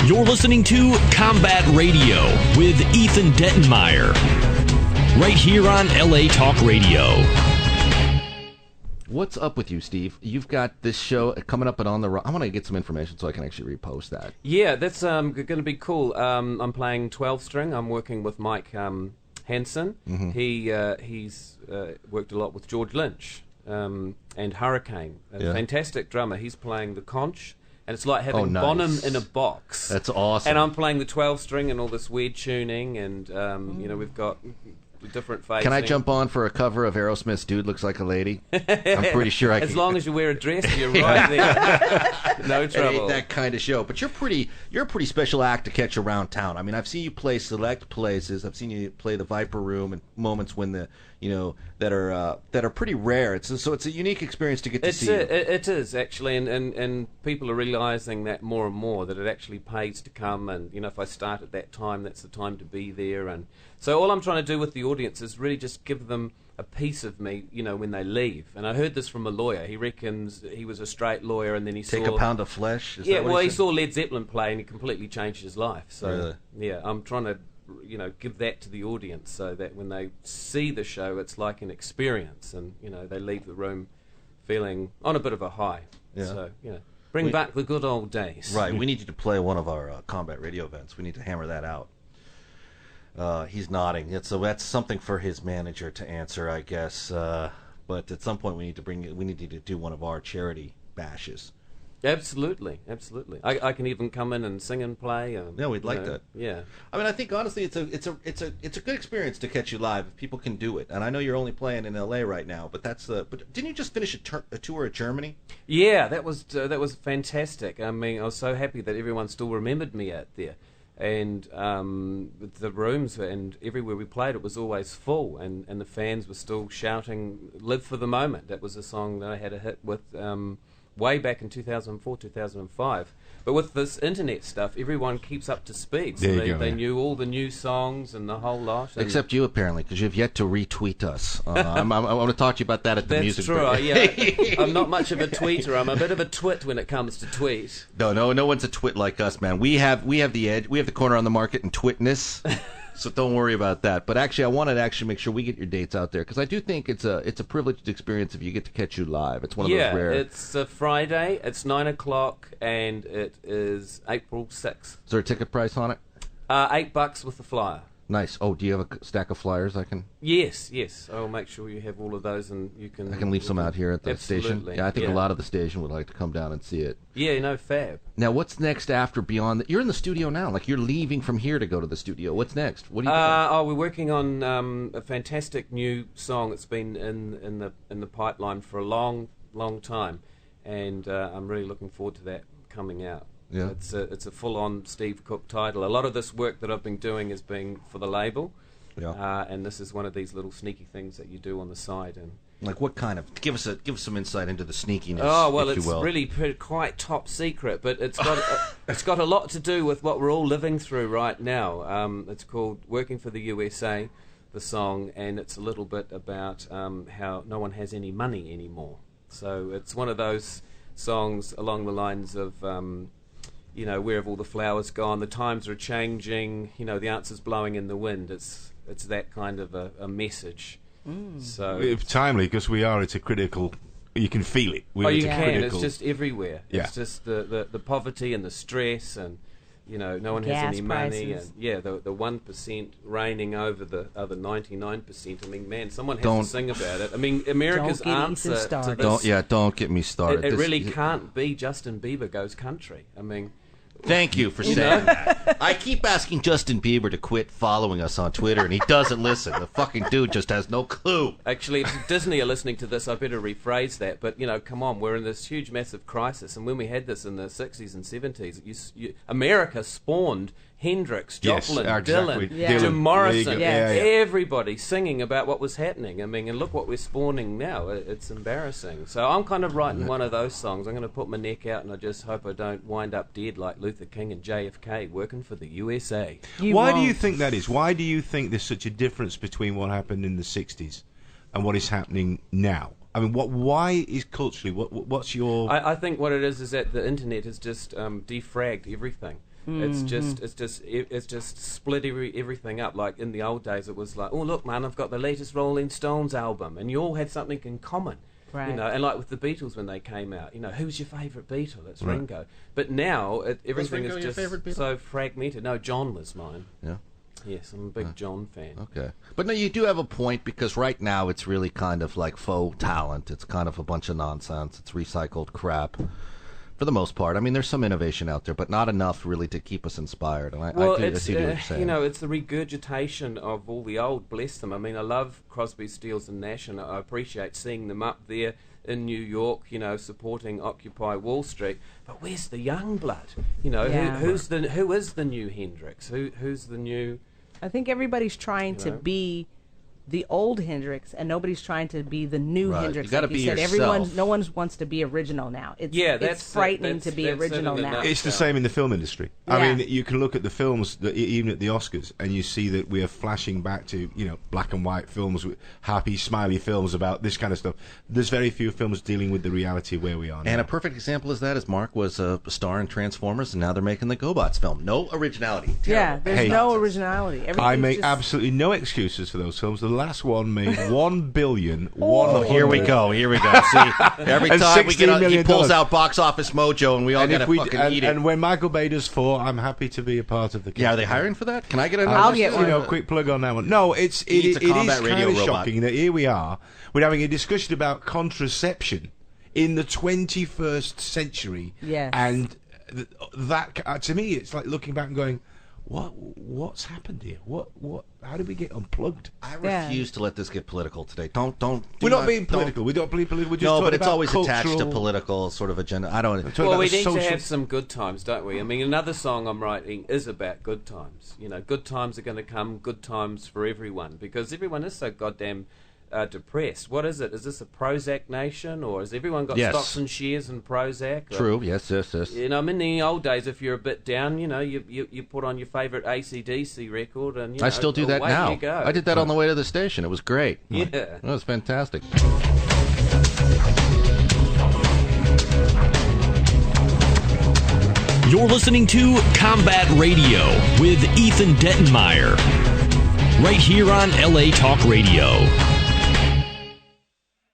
You're listening to Combat Radio with Ethan Dettenmeyer, right here on LA Talk Radio. What's up with you, Steve? You've got this show coming up at On the Rock. I want to get some information so I can actually repost that. Yeah, that's going to be cool. I'm playing 12-string. I'm working with Mike Hansen. Mm-hmm. He's worked a lot with George Lynch and Hurricane. A fantastic drummer. He's playing the conch, and it's like having Bonham in a box. That's awesome. And I'm playing the 12-string and all this weird tuning, and we've got different phases. Can I jump on for a cover of Aerosmith's "Dude Looks Like a Lady"? I'm pretty sure I can. As long as you wear a dress, you're right there. No trouble. It ain't that kind of show. But you're a pretty special act to catch around town. I mean, I've seen you play select places. I've seen you play the Viper Room and moments when that are pretty rare. So it's a unique experience to get to see. It is actually, and people are realizing that more and more, that it actually pays to come. And if I start at that time, that's the time to be there. And so all I'm trying to do with the audience is really just give them a piece of me, when they leave. And I heard this from a lawyer. He reckons he was a straight lawyer, and then he take saw a pound of flesh. Is yeah, that what well, he he said? saw Led Zeppelin play, and he completely changed his life. So Really? yeah, I'm trying to give that to the audience so that when they see the show, it's like an experience, and they leave the room feeling on a bit of a high. Yeah. So bring back the good old days. Right. We need you to play one of our combat radio events. We need to hammer that out. He's nodding. So that's something for his manager to answer, I guess. But at some point, we need you to do one of our charity bashes. Absolutely. I can even come in and sing and play. Yeah, we'd like that. Yeah. I mean, I think honestly, it's a good experience to catch you live if people can do it. And I know you're only playing in LA right now, but but didn't you just finish a tour of Germany? Yeah, that was fantastic. I mean, I was so happy that everyone still remembered me out there. And the rooms and everywhere we played, it was always full, and the fans were still shouting "Live for the Moment." That was a song that I had a hit with way back in 2004, 2005. But with this internet stuff, everyone keeps up to speed. So they knew all the new songs and the whole lot. Except you, apparently, because you've yet to retweet us. I want to talk to you about that at the music break. That's true. Yeah, I'm not much of a tweeter. I'm a bit of a twit when it comes to tweet. No one's a twit like us, man. We have the edge. We have the corner on the market in twitness. So don't worry about that. But actually, I wanted to make sure we get your dates out there, because I do think it's a privileged experience if you get to catch you live. It's one of those rare. Yeah, it's a Friday. It's 9:00, and it is April 6th. Is there a ticket price on it? $8 with the flyer. Nice. Oh, do you have a stack of flyers I can? Yes. I'll make sure you have all of those, and you can. I can leave some out here at the station. Absolutely. Yeah, I think a lot of the station would like to come down and see it. Yeah, fab. Now, what's next after beyond that? You're in the studio now. Like, you're leaving from here to go to the studio. What's next? What do you? We're working on a fantastic new song that's been in the pipeline for a long time, and I'm really looking forward to that coming out. Yeah. It's a full-on Steve Cooke title. A lot of this work that I've been doing has been for the label, and this is one of these little sneaky things that you do on the side. And like, what kind of? Give us some insight into the sneakiness. Oh well, if it's you will. really quite top secret, but it's got a lot to do with what we're all living through right now. It's called "Working for the USA," the song, and it's a little bit about how no one has any money anymore. So it's one of those songs along the lines of. Where have all the flowers gone? The times are changing. The answer's blowing in the wind. It's that kind of a message. So it's timely, because we are. It's a critical. You can feel it. You can. Critical. It's just everywhere. Yeah. It's just the poverty and the stress, and no one has any money, and the 1% reigning over the other 99%. I mean, man, someone has to sing about it. I mean, America's answer to this. Don't get me started. It really can't be Justin Bieber goes country. I mean. Thank you for saying that. I keep asking Justin Bieber to quit following us on Twitter, and he doesn't listen. The fucking dude just has no clue. Actually, if Disney are listening to this, I better rephrase that. But, come on, we're in this huge, massive crisis. And when we had this in the 60s and 70s, America spawned Hendrix, Joplin, exactly. Dylan, Jim Morrison, Yeah. everybody singing about what was happening. I mean, and look what we're spawning now. It's embarrassing. So I'm kind of writing one of those songs. I'm going to put my neck out, and I just hope I don't wind up dead like Luther King and JFK working for the USA. Why do you think that is? Why do you think there's such a difference between what happened in the 60s and what is happening now? I mean, why is culturally, what's your... I think what it is that the internet has just defragged everything. It's just split everything up. Like in the old days, it was like, oh look, man, I've got the latest Rolling Stones album, and you all had something in common. Right. You know, and like with the Beatles when they came out, you know, who's your favourite Beatle? It's Ringo. But now everything Ringo is your just favourite Beatle? so fragmented. No, John was mine. Yeah. Yes, I'm a big John fan. Okay. But no, you do have a point, because right now it's really kind of like faux talent. It's kind of a bunch of nonsense. It's recycled crap for the most part. I mean, there's some innovation out there, but not enough really to keep us inspired. And I see what you're saying. You know, it's the regurgitation of all the old, bless them. I mean, I love Crosby, Stills and Nash, and I appreciate seeing them up there in New York, you know, supporting Occupy Wall Street. But where's the young blood? You know, who is the new Hendrix? Who's the new... I think everybody's trying to be the old Hendrix, and nobody's trying to be the new Hendrix. You gotta like you be said, yourself. no one wants to be original now. That's frightening to be original now. It's the same in the film industry. Yeah. I mean, you can look at the films, even at the Oscars, and you see that we are flashing back to, you know, black and white films, with happy, smiley films about this kind of stuff. There's very few films dealing with the reality of where we are now. And a perfect example is that is Mark was a star in Transformers, and now they're making the GoBots film. No originality. Yeah, Terrible. there's no originality. I make just... absolutely no excuses for those films. The last one made $1 billion. Here we go. See, every And time we get $16 he million. pulls out Box Office Mojo, and we all gotta fucking eat it. And when Michael Bay does 4, I'm happy to be a part of the. Yeah, are they hiring for that? Can I get another? I'll get one. You know, quick plug on that one. No, it is combat radio kind of robot. shocking that here we are, we're having a discussion about contraception in the 21st century. Yes. And that to me, it's like looking back and going, what's happened here? How did we get unplugged? I refuse to let this get political today. Don't. We're not being political. We don't believe political. We're just No, talking but it's about always attached to cultural- political sort of agenda. I don't. Well, we about need social- to have some good times, don't we? I mean, another song I'm writing is about good times. You know, good times are going to come, good times for everyone, because everyone is so goddamn depressed. What is it? Is this a Prozac nation, or has everyone got Yes. stocks and shares in Prozac? Or, True. Yes. you know, I mean, in the old days, if you're a bit down, you know, you put on your favourite AC/DC record, and you know, I still do that away now. you go. I did that on the way to the station. It was great. Yeah. It was fantastic. You're listening to Combat Radio with Ethan Dettenmeyer, right here on LA Talk Radio.